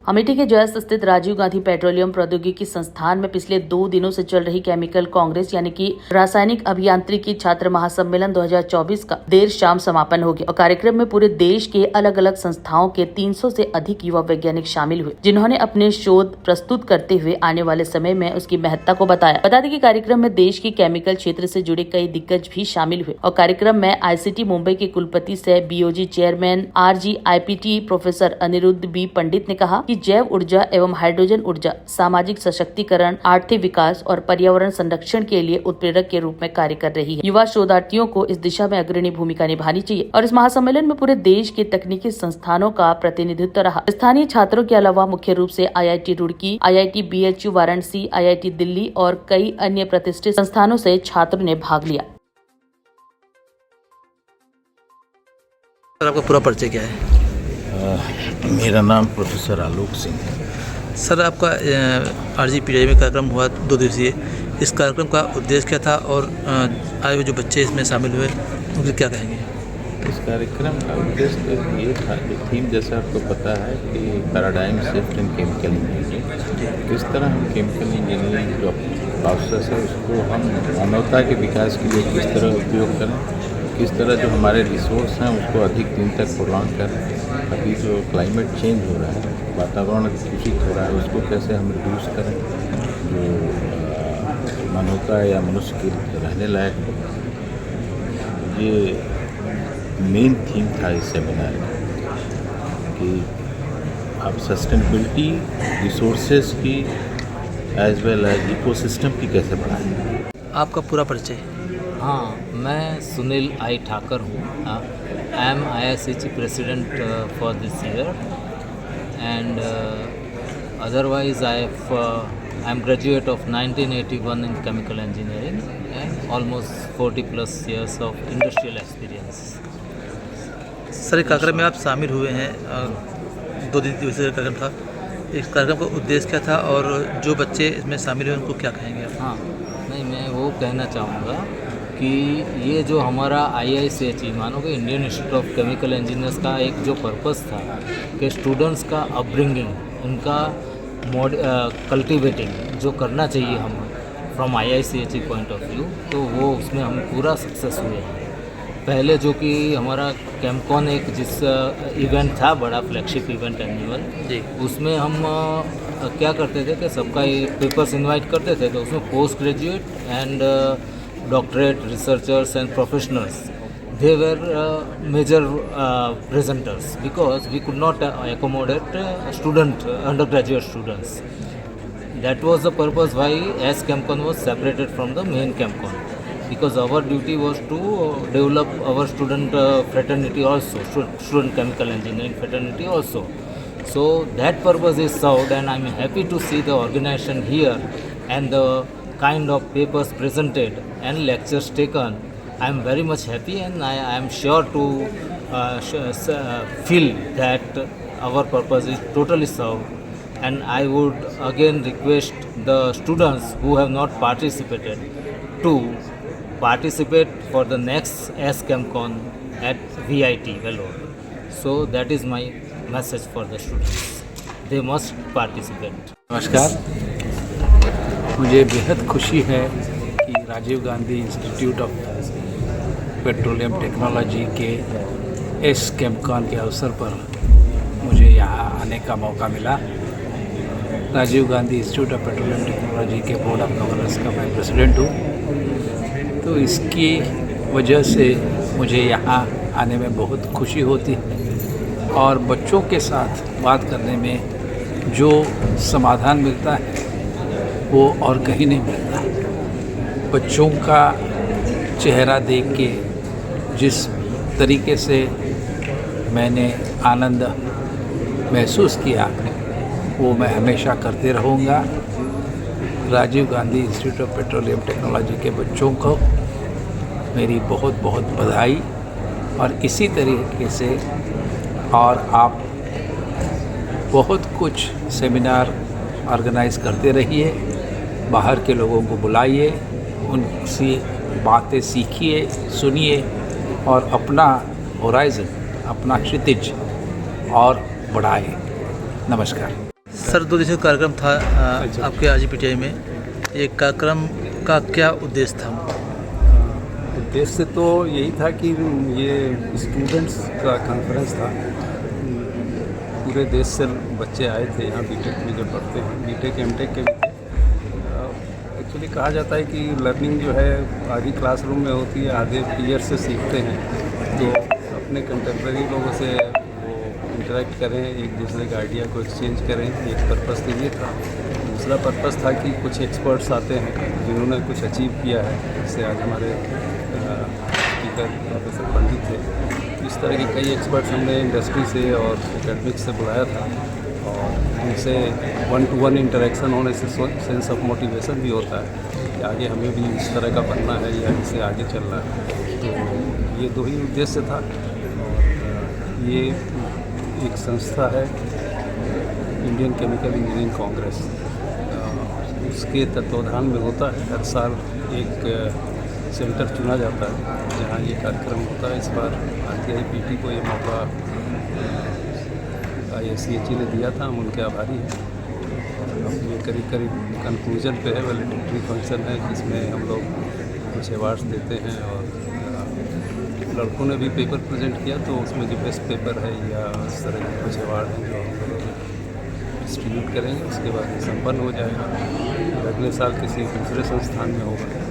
अमेठी के जयस स्थित राजीव गांधी पेट्रोलियम प्रौद्योगिकी संस्थान में पिछले 2 दिनों से चल रही केमिकल कांग्रेस यानी कि रासायनिक अभियांत्रिकी छात्र महासम्मेलन 2024 का देर शाम समापन हो गया और कार्यक्रम में पूरे देश के अलग अलग संस्थाओं के 300 से अधिक युवा वैज्ञानिक शामिल हुए, जिन्होंने अपने शोध प्रस्तुत करते हुए आने वाले समय में उसकी महत्ता को बताया। बता दें कि कार्यक्रम में देश के केमिकल क्षेत्र से जुड़े कई दिग्गज भी शामिल हुए और कार्यक्रम में ICT मुंबई के कुलपति सह BOG chairman RGIPT professor Anirudh B Pandit ने कहा कि जैव ऊर्जा एवं हाइड्रोजन ऊर्जा सामाजिक सशक्तिकरण, आर्थिक विकास और पर्यावरण संरक्षण के लिए उत्प्रेरक के रूप में कार्य कर रही है। युवा शोधार्थियों को इस दिशा में अग्रणी भूमिका निभानी चाहिए और इस महासम्मेलन में पूरे देश के तकनीकी संस्थानों का प्रतिनिधित्व रहा। स्थानीय छात्रों के अलावा मुख्य रूप से IIT Roorkee, IIT BHU Varanasi, IIT Delhi और कई अन्य प्रतिष्ठित संस्थानों से छात्रों ने भाग लिया। सर, आपका पूरा परिचय क्या है? मेरा नाम प्रोफेसर आलोक सिंह है। सर, आपका RGPT में कार्यक्रम हुआ 2 दिवसीय। इस कार्यक्रम का उद्देश्य क्या था और आए हुए जो बच्चे इसमें शामिल हुए उनके क्या कहेंगे? इस कार्यक्रम का उद्देश्य ये था कि थीम जैसा आपको पता है कि paradigm shift in chemical engineering, किस तरह हम केमिकल इंजीनियरिंग जो प्रोसेस है उसको हम मानवता के विकास के लिए किस तरह उपयोग करें, किस तरह जो हमारे रिसोर्स हैं उसको अधिक दिन तक प्रोलॉन्ग करें। अभी जो क्लाइमेट चेंज हो रहा है, वातावरण दूषित हो रहा है, उसको कैसे हम रिड्यूस करें जो मानवता या मनुष्य के रहने लायक हो। ये मेन थीम था इस सेमिनार का कि आप सस्टेनेबिलिटी रिसोर्सेज की एज वेल एज इकोसिस्टम की कैसे बढ़ाएं। आपका पूरा परिचय? हाँ, मैं सुनील आई ठाकर हूँ। I am IICT president for this year and otherwise I am graduate of 1981 in chemical engineering and almost 40+ years of industrial experience. Sir, इस कार्यक्रम में आप शामिल हुए हैं, 2 दिवसीय कार्यक्रम था। इस कार्यक्रम का उद्देश्य क्या था और जो बच्चे इसमें शामिल हुए उनको क्या कहेंगे आप? हाँ, नहीं, मैं वो कहना चाहूँगा कि ये जो हमारा IICHE मानो कि Indian institute of chemical engineers का एक जो पर्पस था कि स्टूडेंट्स का अपब्रिंगिंग, उनका कल्टिवेटिंग जो करना चाहिए हम from IICHE point of view, तो वो उसमें हम पूरा सक्सेस हुए हैं। पहले जो कि हमारा कैम्पकॉन एक जिस इवेंट था, बड़ा फ्लैगशिप इवेंट एनुअल जी, उसमें हम क्या करते थे कि सबका ये पेपर्स इनवाइट करते थे, तो उसमें post graduate and doctorate researchers and professionals, they were major presenters because we could not accommodate undergraduate students. That was the purpose why S ChemCon was separated from the main ChemCon, because our duty was to develop our student fraternity also, student chemical engineering fraternity also. So that purpose is served, and I'm happy to see the organization here and the kind of papers presented and lectures taken. I am very much happy, and I am sure to feel that our purpose is totally served. And I would again request the students who have not participated to participate for the next S ChemCon at VIT Vellore. So that is my message for the students. They must participate. नमस्कार, मुझे बेहद खुशी है कि Rajiv Gandhi institute of petroleum technology के S ChemCon के अवसर पर मुझे यहाँ आने का मौका मिला। Rajiv Gandhi institute of petroleum technology के बोर्ड ऑफ गवर्नर्स का मैं प्रेसिडेंट हूँ, तो इसकी वजह से मुझे यहाँ आने में बहुत खुशी होती है और बच्चों के साथ बात करने में जो समाधान मिलता है वो और कहीं नहीं मिलता। बच्चों का चेहरा देख के जिस तरीके से मैंने आनंद महसूस किया वो मैं हमेशा करते रहूँगा। Rajiv Gandhi institute of petroleum technology के बच्चों को मेरी बहुत बहुत बधाई, और इसी तरीके से और आप बहुत कुछ सेमिनार ऑर्गेनाइज करते रहिए, बाहर के लोगों को बुलाइए, उनसे बातें सीखिए, सुनिए और अपना होराइज़न, अपना क्षितिज और बढ़ाए। नमस्कार। सर 2 दिवसीय कार्यक्रम था आपके RGPTI में। ये कार्यक्रम का क्या उद्देश्य था? उद्देश्य तो यही था कि ये स्टूडेंट्स का कॉन्फ्रेंस था। पूरे देश से बच्चे आए थे यहाँ बीटेक में जो पढ़ते हैं, बीटेक एमटेक के भी थे। एक्चुअली कहा जाता है कि लर्निंग जो है आधी क्लासरूम में होती है, आधे पीयर से सीखते हैं। तो अपने कंटेम्प्रेरी लोगों से वो इंटरेक्ट करें, एक दूसरे के आइडिया को एक्सचेंज करें, एक पर्पस तो ये था। दूसरा पर्पस था कि कुछ एक्सपर्ट्स आते हैं जिन्होंने कुछ अचीव किया है। जैसे आज हमारे स्पीकर प्रोफेसर पंडित थे। इस तरह के कई एक्सपर्ट्स हमने इंडस्ट्री से और एकेडमिक से बुलाया था, और उनसे 1-to-1 इंटरेक्शन होने से सेंस ऑफ मोटिवेशन भी होता है कि आगे हमें भी इस तरह का बनना है या इससे आगे चलना है। तो ये 2 ही उद्देश्य था। और ये एक संस्था है इंडियन केमिकल इंजीनियरिंग कांग्रेस, उसके तत्वाधान में होता है। हर साल एक सेंटर चुना जाता है जहाँ ये कार्यक्रम होता है। इस बार RTI-PT को ये मौका IICHE ने दिया था, हम उनके आभारी हैं। अब ये करीब कंक्लूजन पे है, वैलेडिक्टरी फंक्शन है जिसमें हम लोग कुछ अवार्ड्स देते हैं। और लड़कों ने भी पेपर प्रेजेंट किया, तो उसमें जो बेस्ट पेपर है या इस तरह के कुछ अवार्ड हैं जो हम लोग डिस्ट्रीब्यूट करेंगे। उसके बाद ये संपन्न हो जाएगा, अगले साल किसी दूसरे संस्थान में होगा।